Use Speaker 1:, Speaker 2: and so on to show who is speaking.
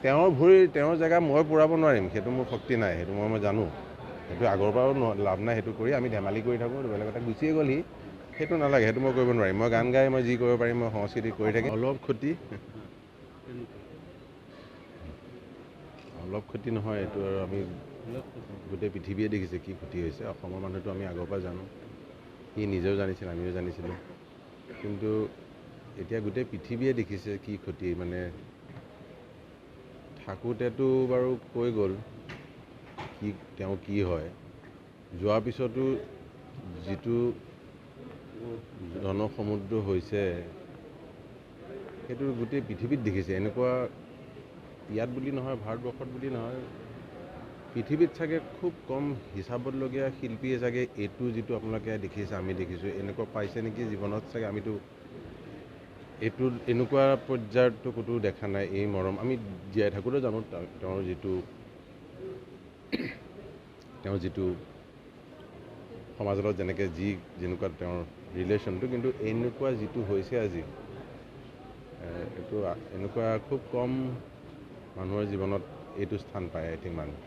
Speaker 1: তেওঁৰ ভৰি তেওঁৰ জেগা মই পূৰাব নোৱাৰিম, সেইটো মোৰ শক্তি নাই, সেইটো মই জানো। সেইটো আগৰ পৰাও লাভ নাই সেইটো কৰি, আমি ধেমালি কৰি থাকোঁ, বেলেগ কথা গুচিয়ে গ'ল সি, সেইটো নালাগে, সেইটো মই কৰিব নোৱাৰিম। মই গান গাই মই যি কৰিব পাৰিম, মই সংস্কৃতি কৰি থাকিম। অলপ ক্ষতি নহয়, এইটো আৰু আমি গোটেই পৃথিৱীয়ে দেখিছে কি ক্ষতি হৈছে। অসমৰ মানুহটো আমি আগৰ পৰা জানো, সি নিজেও জানিছিল, আমিও জানিছিলোঁ, কিন্তু এতিয়া গোটেই পৃথিৱীয়ে দেখিছে কি ক্ষতি। মানে থাকোঁতেতো বাৰু কৈ গ'ল কি তেওঁ কি হয়, যোৱাৰ পিছতো যিটো জনসমুদ্ৰ হৈছে সেইটো গোটেই পৃথিৱীত দেখিছে। এনেকুৱা ইয়াত বুলি নহয়, ভাৰতবৰ্ষত বুলি নহয়, পৃথিৱীত চাগে খুব কম হিচাপতলগীয়া শিল্পীয়ে চাগে এইটো যিটো আপোনালোকে দেখিছে, আমি দেখিছোঁ, এনেকুৱা পাইছে নেকি জীৱনত চাগে। আমিতো এইটো এনেকুৱা পৰ্যায়তো ক'তো দেখা নাই। এই মৰম আমি জীয়াই থাকোঁতে জানো তেওঁৰ যিটো সমাজৰ লগত যেনেকৈ যেনেকুৱা তেওঁৰ ৰিলেশ্যনটো, কিন্তু এনেকুৱা যিটো হৈছে আজি, এইটো এনেকুৱা খুব কম মানুহৰ জীৱনত এইটো স্থান পায়, আই থিংক মানুহ।